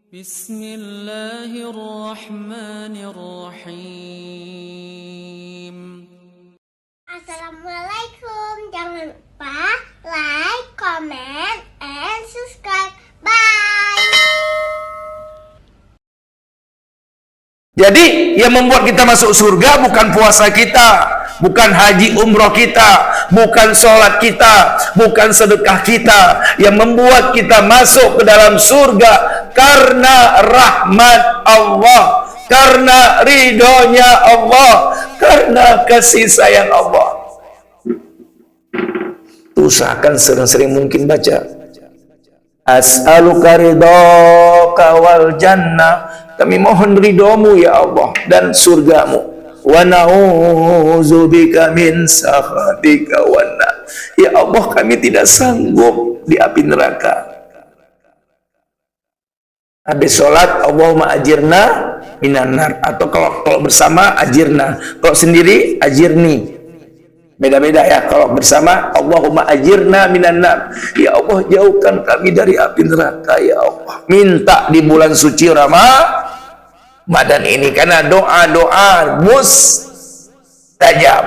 Bismillahirrahmanirrahim. Assalamualaikum. Jangan lupa like, comment, and subscribe. Bye. Jadi yang membuat kita masuk surga bukan puasa kita, bukan haji umroh kita, bukan sholat kita, bukan sedekah kita. Yang membuat kita masuk ke dalam surga karena rahmat Allah, karena ridhonya Allah, karena kasih sayang Allah. Usahakan sering-sering mungkin baca As'aluka ridhaka wal jannah. Kami mohon ridhomu ya Allah dan surgamu. Wa na'udzubika min sakhatika wan nar. Ya Allah, kami tidak sanggup di api neraka. Habis sholat Allahumma ajirna minan nar, atau kalau bersama ajirna, kalau sendiri ajirni. Beda-beda ya. Kalau bersama Allahumma ajirna minan nar. Ya Allah, jauhkan kami dari api neraka ya Allah. Minta di bulan suci Ramadan ini, karena doa-doa mustajab.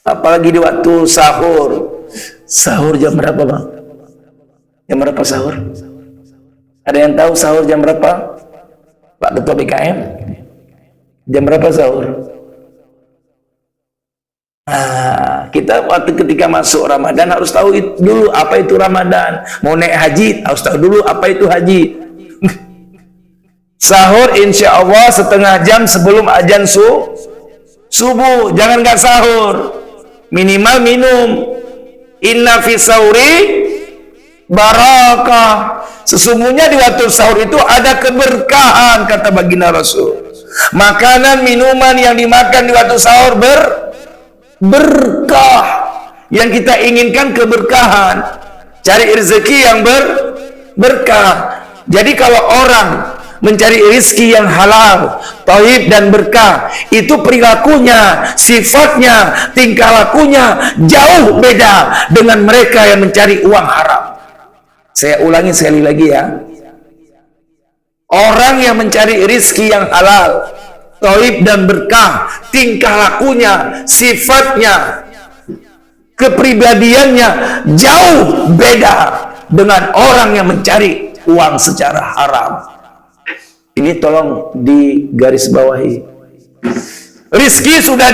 Apalagi di waktu sahur. Sahur jam berapa, Bang? Jam berapa sahur? Ada yang tahu sahur jam berapa? Pak Ketua BKM? Jam berapa sahur? Kita waktu ketika masuk Ramadan harus tahu dulu apa itu Ramadan. Mau naik haji harus tahu dulu apa itu haji. Sahur insya Allah setengah jam sebelum azan subuh. Jangan nggak sahur, minimal minum. Inna fi sauri barakah. Sesungguhnya di waktu sahur itu ada keberkahan, kata baginda Rasul. Makanan minuman yang dimakan di waktu sahur berkah. Yang kita inginkan keberkahan, cari rezeki yang berkah. Jadi kalau orang mencari rezeki yang halal, thayyib dan berkah, itu perilakunya, sifatnya, tingkah lakunya jauh beda dengan mereka yang mencari uang haram. Saya ulangi sekali lagi ya. Orang yang mencari rezeki yang halal, thayyib dan berkah, tingkah lakunya, sifatnya, kepribadiannya jauh beda dengan orang yang mencari uang secara haram. Ini tolong digarisbawahi. Rizki sudah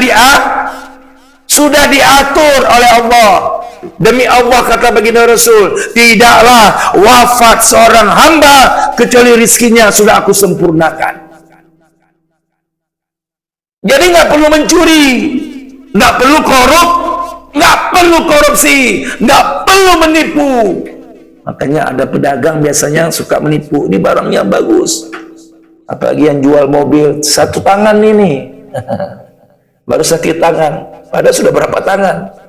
diatur oleh Allah. Demi Allah, kata baginda Rasul, tidaklah wafat seorang hamba kecuali rizkinya sudah aku sempurnakan. Jadi nggak perlu mencuri, nggak perlu korup, nggak perlu korupsi, nggak perlu menipu. Makanya ada pedagang biasanya suka menipu. Ini barangnya bagus, apalagi yang jual mobil satu tangan ini baru sakit tangan, padahal sudah berapa tangan.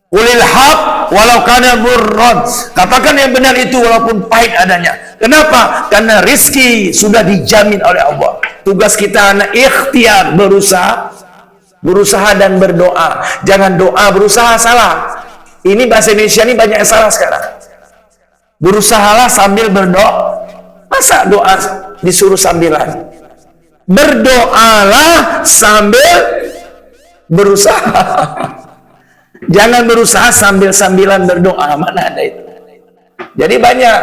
Ulil haq walau kana burran. Katakan yang benar itu walaupun pahit adanya. Kenapa? Karena rizki sudah dijamin oleh Allah. Tugas kita hanya ikhtiar, berusaha dan berdoa. Jangan doa berusaha salah. Ini bahasa Indonesia ini banyak yang salah sekarang. Berusahalah sambil berdoa. Masa doa disuruh sambilan? Berdoalah sambil berusaha. Jangan berusaha sambil-sambilan berdoa. Mana ada itu? Jadi banyak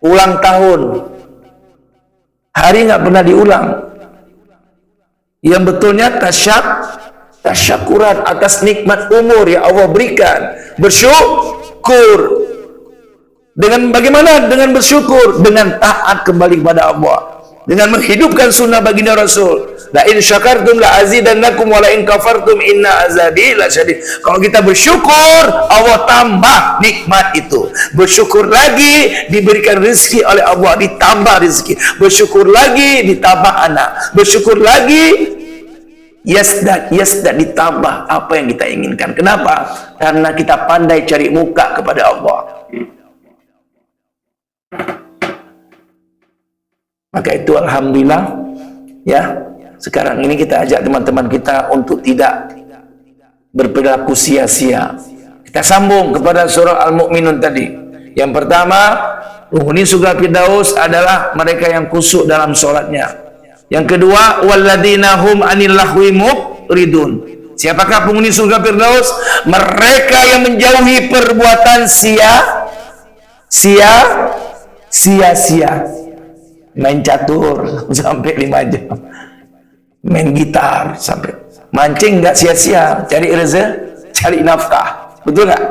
ulang tahun, hari nggak pernah diulang. Yang betulnya tasyakuran atas nikmat umur yang Allah berikan. Bersyukur. Dengan bagaimana? Dengan bersyukur, dengan taat kembali kepada Allah, dengan menghidupkan sunnah baginda Rasul. La in syakartum la azidannakum wa la in kafartum inna azabi lasyadid. Kalau kita bersyukur, Allah tambah nikmat itu. Bersyukur lagi, diberikan rezeki oleh Allah, ditambah rezeki. Bersyukur lagi, ditambah anak. Bersyukur lagi, yasdad, ditambah apa yang kita inginkan. Kenapa? Karena kita pandai cari muka kepada Allah. Maka itu alhamdulillah ya, sekarang ini kita ajak teman-teman kita untuk tidak berperilaku sia-sia. Kita sambung kepada surah Al-Mu'minun tadi. Yang pertama, Penghuni surga Firdaus adalah mereka yang khusyuk dalam sholatnya. Yang kedua, walladzina hum 'anil lahwi mu'ridun. Siapakah penghuni surga Firdaus? Mereka yang menjauhi perbuatan sia-sia. Main catur sampai 5 jam. Main gitar sampai mancing nggak sia-sia, cari rezeki, cari nafkah. Betul nggak?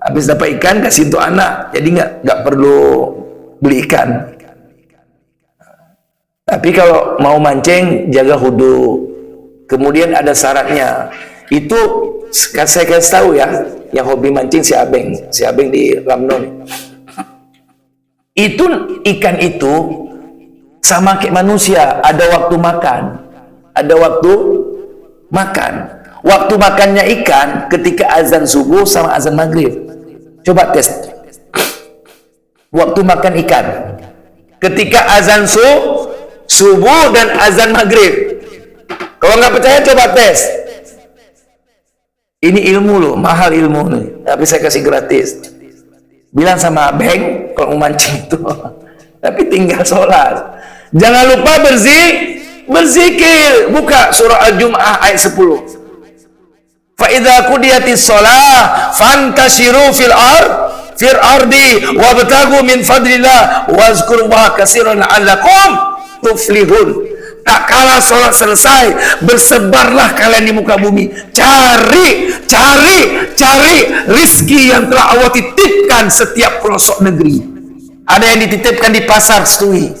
Habis dapat ikan kasih untuk anak, jadi nggak perlu beli ikan. Tapi kalau mau mancing jaga hudu. Kemudian ada syaratnya. Itu saya kasih tahu ya, yang hobi mancing si Abeng di Ramnon. Itu ikan itu sama kayak manusia, ada waktu makan. Ada waktu makan. Waktu makannya ikan ketika azan subuh sama azan maghrib. Coba tes. Waktu makan ikan ketika azan subuh dan azan maghrib. Kalau nggak percaya coba tes. Ini ilmu loh, mahal ilmu nih. Tapi saya kasih gratis. Bilang sama Abeng kalau mau mancing itu. Tapi tinggal sholat. Jangan lupa berzikir. Buka surah Al-Jum'ah ayat 10. Fa idza qudiyatis shalah fantashiru fil ardi wabtagu min fadlillah wazkurullaha katsiran la'allakum tuflihun. Tak kala sholat selesai, bersebarlah kalian di muka bumi. Cari rizki yang telah Allah titipkan setiap pelosok negeri. Ada yang dititipkan di pasar Setui,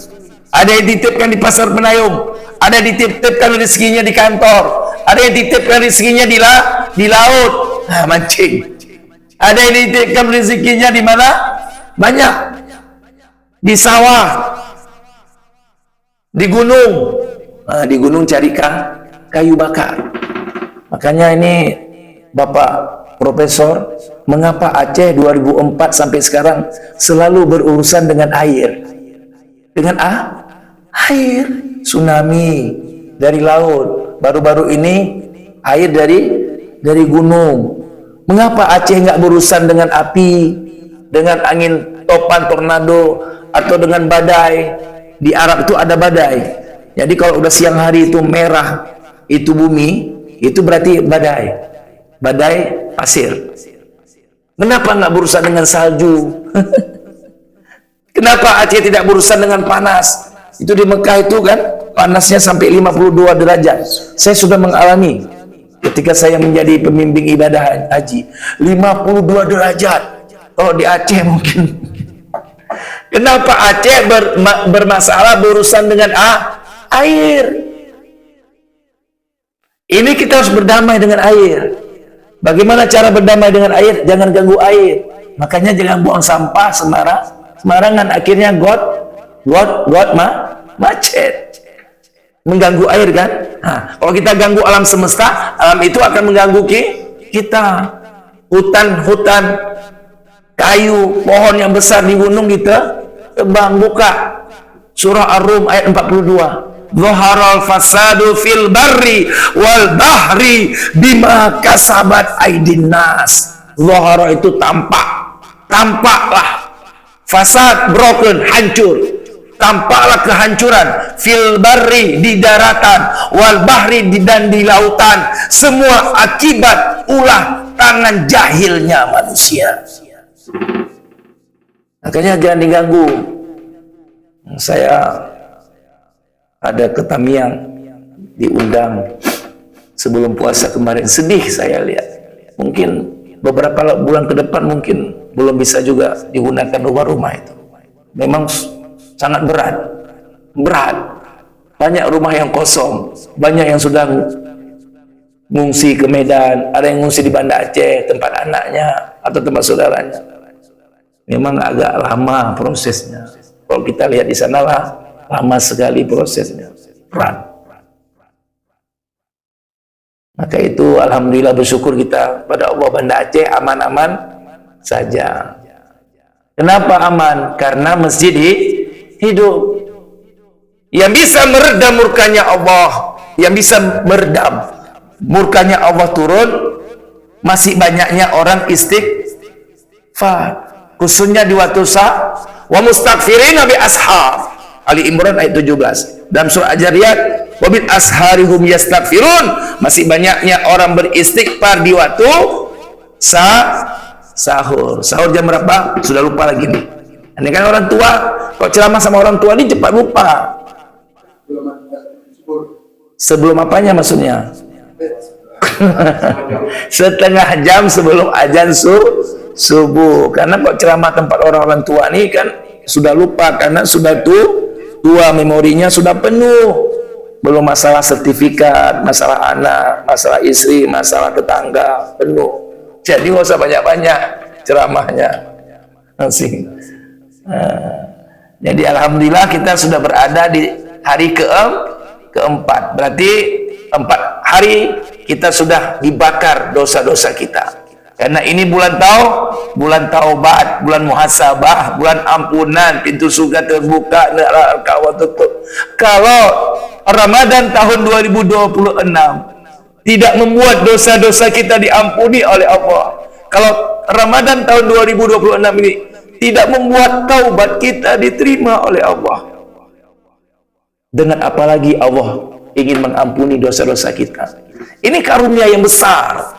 ada yang dititipkan di pasar Penayung, ada yang dititipkan rezekinya di kantor, ada yang dititipkan rezekinya di laut, mancing. Ada yang dititipkan rezekinya di mana? Banyak. Di sawah, di gunung. Di gunung cari kayu bakar. Makanya ini Bapak Profesor, mengapa Aceh 2004 sampai sekarang selalu berurusan dengan air? Dengan air, tsunami dari laut. Baru-baru ini air dari gunung. Mengapa Aceh nggak berurusan dengan api, dengan angin topan tornado atau dengan badai? Di Arab itu ada badai. Jadi kalau udah siang hari itu merah, itu bumi, itu berarti badai pasir. Kenapa nggak berurusan dengan salju? Kenapa Aceh tidak berurusan dengan panas? Itu di Mekah itu kan panasnya sampai 52 derajat. Saya sudah mengalami ketika saya menjadi pembimbing ibadah haji. 52 derajat. Kalau di Aceh mungkin. Kenapa Aceh bermasalah berurusan dengan air? Ini kita harus berdamai dengan air. Bagaimana cara berdamai dengan air? Jangan ganggu air. Makanya jangan buang sampah sembarangan. Akhirnya macet. Mengganggu air kan? Kalau kita ganggu alam semesta, alam itu akan mengganggu kita. Hutan, kayu, pohon yang besar di gunung ditebang. Buka surah Ar-Rum ayat 42. Zaharal fasadu fil barri wal bahri bima kasabat aidin nas. Zahara itu tampaklah. Fasad, broken, hancur. Tampaklah kehancuran fil barri, di daratan, wal bahri, dan di lautan. Semua akibat ulah tangan jahilnya manusia. Makanya jangan diganggu. Saya ada ke Tamiang, diundang sebelum puasa kemarin. Sedih saya lihat. Mungkin beberapa bulan ke depan mungkin belum bisa juga digunakan rumah-rumah itu. Memang sangat berat. Banyak rumah yang kosong, banyak yang sudah ngungsi ke Medan, ada yang ngungsi di Banda Aceh, tempat anaknya atau tempat saudaranya. Memang agak lama prosesnya. Kalau kita lihat di sana lah, lama sekali prosesnya, berat. Maka itu alhamdulillah bersyukur kita pada Allah, Banda Aceh aman-aman saja. Kenapa aman? Karena masjid hidup. Yang bisa meredam murkanya Allah, yang bisa meredam murkanya Allah turun, masih banyaknya orang istighfar, khususnya di waktu Wa mustaghfirina bi ashar. Ali Imran ayat 17. Dalam surah Al-Jariyat, wa bil asharihum yastaghfirun. Masih banyaknya orang beristighfar di waktu sahur. Sahur jam berapa? Sudah lupa lagi nih. Ini kan orang tua, kok ceramah sama orang tua ini cepat lupa. Sebelum apanya maksudnya? Setengah jam sebelum azan subuh. Karena kok ceramah tempat orang-orang tua ini kan sudah lupa, karena sudah tua, memorinya sudah penuh. Belum masalah sertifikat, masalah anak, masalah istri, masalah tetangga, penuh. Jadi nggak usah banyak-banyak ceramahnya. Jadi alhamdulillah kita sudah berada di hari keempat. Berarti 4 hari kita sudah dibakar dosa-dosa kita. Karena ini bulan taubat, bulan muhasabah, bulan ampunan, pintu surga terbuka, neraka tutup. Kalau Ramadan tahun 2026 tidak membuat dosa-dosa kita diampuni oleh Allah, kalau Ramadan tahun 2026 ini tidak membuat taubat kita diterima oleh Allah, dengan apalagi Allah ingin mengampuni dosa-dosa kita. Ini karunia yang besar.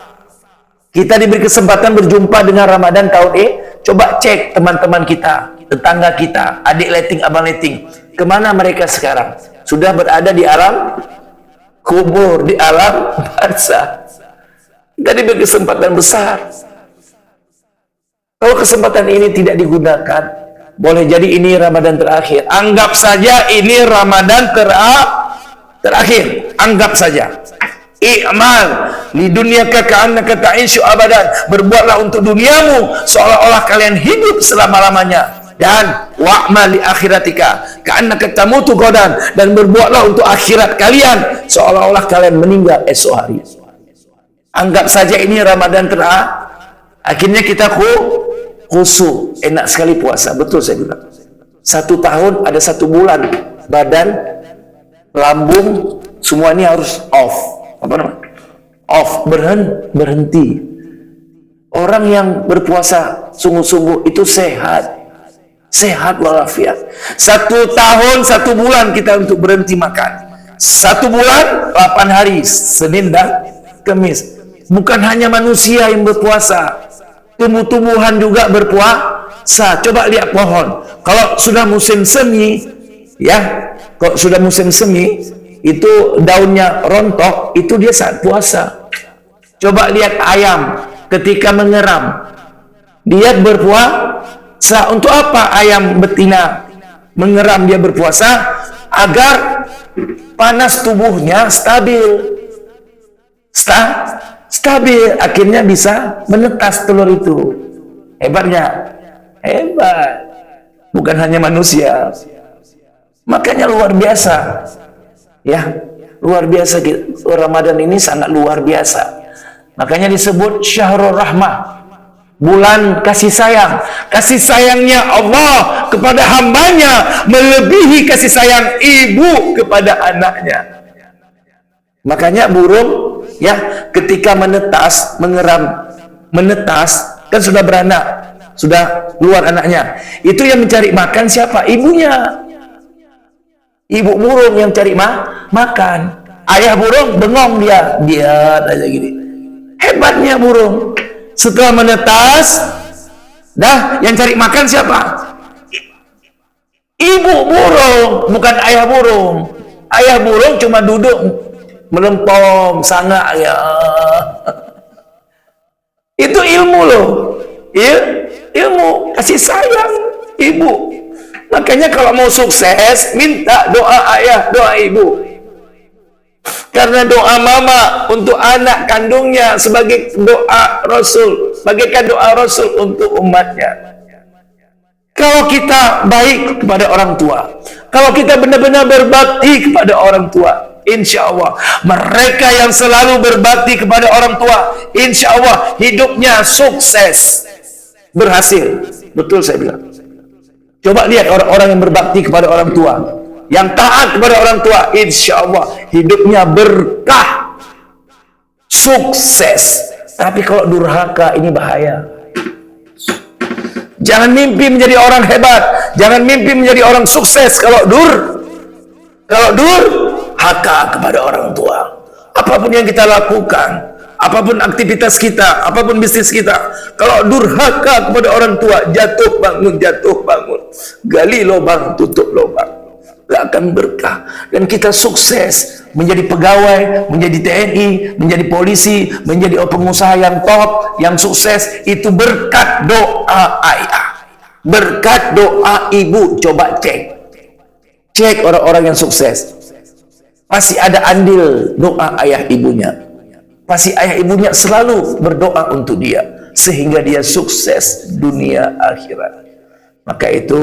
Kita diberi kesempatan berjumpa dengan Ramadan tahun ini. Coba cek teman-teman kita, tetangga kita, adik leting, abang leting, kemana mereka sekarang? Sudah berada di alam kubur, di alam barzah. Kita diberi kesempatan besar. Kalau kesempatan ini tidak digunakan, boleh jadi ini Ramadan terakhir. Anggap saja ini Ramadan terakhir. Anggap saja. I'mal li dunyaka ka'annaka ta'ishu abadan. Berbuatlah untuk duniamu seolah-olah kalian hidup selama-lamanya. Dan wa'mal li akhiratika ka'annaka tamutu ghadan. Dan berbuatlah untuk akhirat kalian seolah-olah kalian meninggal esok hari. Anggap saja ini Ramadan terakhir. Akhirnya kita khusyuk, enak sekali puasa. Betul saya bilang. 1 tahun ada 1 bulan badan, lambung, semuanya harus off. Apa namanya? Off, berhenti. Orang yang berpuasa sungguh-sungguh itu sehat walafiat. 1 tahun 1 bulan kita untuk berhenti makan. 1 bulan 8 hari, Senin dan Kamis. Bukan hanya manusia yang berpuasa, tumbuh-tumbuhan juga berpuasa. Coba lihat pohon. Kalau sudah musim semi, ya, kalau sudah musim semi, itu daunnya rontok, itu dia saat puasa. Coba lihat ayam ketika mengeram, dia berpuasa. Untuk apa ayam betina mengeram, dia berpuasa? Agar panas tubuhnya stabil, akhirnya bisa menetas telur itu. Hebatnya, hebat. Bukan hanya manusia, makanya luar biasa, ya, luar biasa. Ramadan ini sangat luar biasa. Makanya disebut Syahrul Rahmah, bulan kasih sayang. Kasih sayangnya Allah kepada hambanya melebihi kasih sayang ibu kepada anaknya. Makanya burung, ya, ketika menetas, mengeram, menetas, kan sudah beranak, sudah keluar anaknya. Itu yang mencari makan siapa? Ibunya. Ibu burung yang cari makan. Ayah burung bengong, dia aja gini. Hebatnya burung. Setelah menetas, dah yang cari makan siapa? Ibu burung, bukan ayah burung. Ayah burung cuma duduk melempom sangat, ya. Itu ilmu loh, ilmu kasih sayang ibu. Makanya kalau mau sukses, minta doa ayah, doa ibu. Karena doa mama untuk anak kandungnya sebagai doa Rasul, bagaikan doa Rasul untuk umatnya. Kalau kita baik kepada orang tua, kalau kita benar-benar berbakti kepada orang tua, insya Allah mereka yang selalu berbakti kepada orang tua, insya Allah hidupnya sukses, berhasil. Betul saya bilang. Coba lihat orang-orang yang berbakti kepada orang tua, yang taat kepada orang tua, insya Allah hidupnya berkah, sukses. Tapi kalau durhaka, ini bahaya. Jangan mimpi menjadi orang hebat, jangan mimpi menjadi orang sukses. Kalau dur, haka kepada orang tua. Apapun yang kita lakukan, apapun aktivitas kita, apapun bisnis kita, kalau durhaka kepada orang tua, jatuh bangun, gali lubang, tutup lubang, gak akan berkah. Dan kita sukses menjadi pegawai, menjadi TNI, menjadi polisi, menjadi pengusaha yang top, yang sukses, itu berkat doa ayah, berkat doa ibu. Coba cek orang-orang yang sukses, pasti ada andil doa ayah ibunya. Pasti ayah ibunya selalu berdoa untuk dia, sehingga dia sukses dunia akhirat. Maka itu,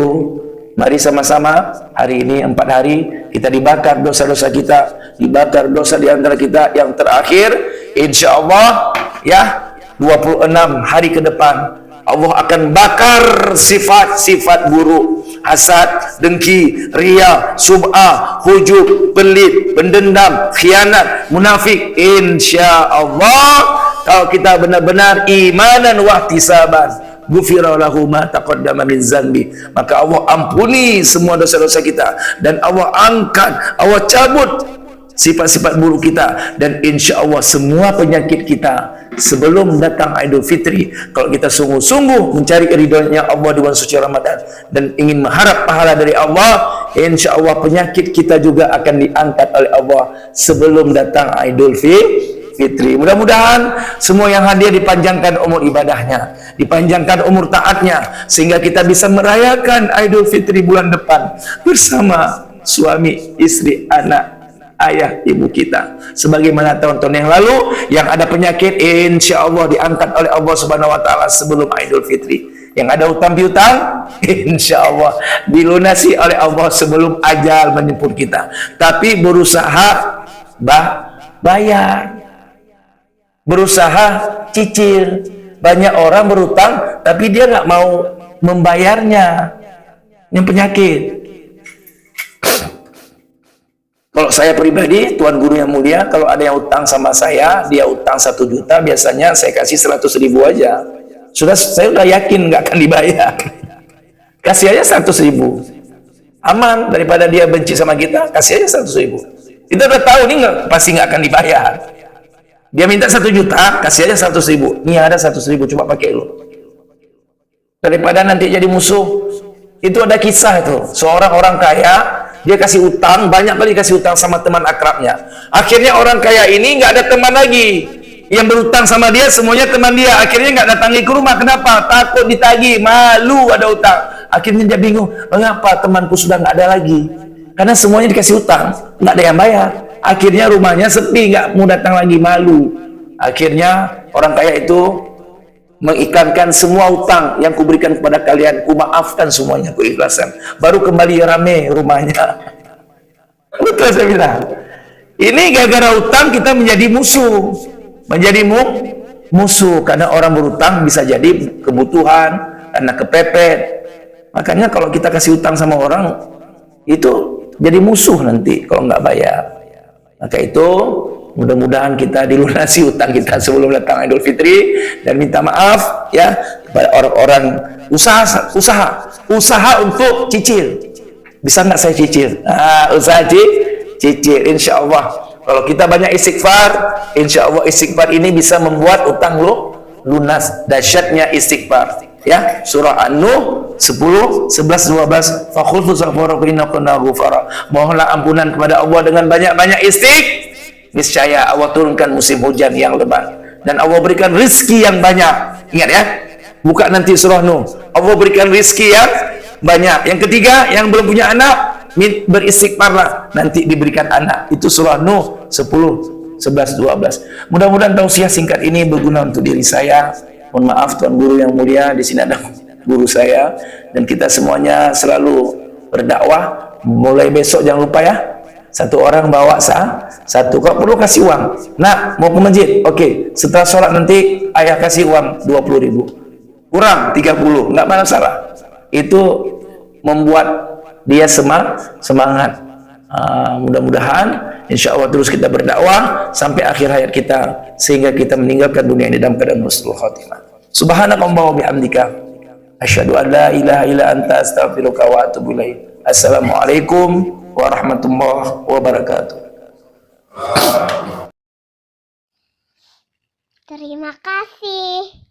mari sama-sama hari ini 4 hari kita dibakar dosa-dosa kita, dibakar dosa di antara kita. Yang terakhir, insya Allah ya, 26 hari ke depan Allah akan bakar sifat-sifat buruk, hasad, dengki, riya, sum'ah, hujub, pelit, pendendam, khianat, munafik. Insya Allah, kalau kita benar-benar imanan wahtisaban, ghufira lahu ma taqaddama min zanbi, maka Allah ampuni semua dosa-dosa kita, dan Allah angkat, Allah cabut sifat-sifat buruk kita, dan insya Allah semua penyakit kita sebelum datang Idul Fitri, kalau kita sungguh-sungguh mencari ridhonya Allah di bulan suci Ramadan dan ingin mengharap pahala dari Allah, insya Allah penyakit kita juga akan diangkat oleh Allah sebelum datang Idul Fitri. Mudah-mudahan semua yang hadir dipanjangkan umur ibadahnya, dipanjangkan umur taatnya, sehingga kita bisa merayakan Idul Fitri bulan depan bersama suami, istri, anak, ayah, ibu kita. Sebagaimana tahun-tahun yang lalu, yang ada penyakit insya Allah diangkat oleh Allah Subhanahu wa Ta'ala sebelum Idul Fitri. Yang ada utang piutang, insya Allah dilunasi oleh Allah sebelum ajal menjemput kita. Tapi berusaha bayar, berusaha cicil. Banyak orang berutang tapi dia nggak mau membayarnya. Yang penyakit. Kalau saya pribadi, Tuan Guru yang mulia, kalau ada yang utang sama saya, dia utang 1 juta, biasanya saya kasih 100.000 aja. Saya udah yakin nggak akan dibayar. Kasih aja 100.000. Aman, daripada dia benci sama kita, kasih aja 100.000. Kita udah tahu nih pasti nggak akan dibayar. Dia minta 1 juta, kasih aja 100.000. Nih ada 100.000, coba pakai lu. Daripada nanti jadi musuh. Itu ada kisah itu, seorang orang kaya, dia kasih utang, banyak kali kasih utang sama teman akrabnya. Akhirnya orang kaya ini nggak ada teman lagi. Yang berutang sama dia semuanya teman dia. Akhirnya nggak datangi ke rumah. Kenapa? Takut ditagih, malu ada utang. Akhirnya dia bingung, mengapa temanku sudah nggak ada lagi? Karena semuanya dikasih utang, nggak ada yang bayar. Akhirnya rumahnya sepi, nggak mau datang lagi, malu. Akhirnya orang kaya itu mengiklankan semua utang yang kuberikan kepada kalian, kumaafkan semuanya, kuikhlaskan. Baru kembali rame rumahnya. Betul saya bilang. Ini gara-gara utang kita menjadi musuh. Menjadi musuh karena orang berutang bisa jadi kebutuhan, karena kepepet. Makanya kalau kita kasih utang sama orang itu jadi musuh nanti kalau nggak bayar. Maka itu mudah-mudahan kita dilunasi utang kita sebelum datang Idul Fitri, dan minta maaf ya kepada orang-orang usaha untuk cicil. Bisa nggak saya cicil? Usaha cicil. Insya Allah kalau kita banyak istighfar, insya Allah istighfar ini bisa membuat utang lo lunas. Dahsyatnya istighfar ya. Surah An-Nuh 10, 11, 12. Fakhultu zaghfara inna kunna ghafara. Mohonlah ampunan kepada Allah dengan banyak-banyak niscaya Allah turunkan musim hujan yang lebat, dan Allah berikan rizki yang banyak. Ingat ya, buka nanti surah Nuh. Allah berikan rizki yang banyak. Yang ketiga, yang belum punya anak, beristighfarlah, nanti diberikan anak. Itu surah Nuh 10, 11, 12. Mudah-mudahan tausiah singkat ini berguna untuk diri saya. Mohon maaf Tuan Guru yang mulia, di sini ada guru saya, dan kita semuanya selalu berdakwah. Mulai besok jangan lupa ya, 1 orang bawa satu, kalau perlu kasih uang. Nah, mau ke masjid, oke. Setelah sholat nanti ayah kasih uang 20.000, kurang 30, nggak masalah. Itu membuat dia semangat. Mudah-mudahan insya Allah terus kita berdakwah sampai akhir hayat kita, sehingga kita meninggalkan dunia ini dalam keadaan husnul khotimah. Subhanakallahumma wa bihamdika Asyhadu an la ilaha illa anta astaghfiruka wa atubu ilaik. Assalamualaikum warahmatullahi wabarakatuh. Terima kasih.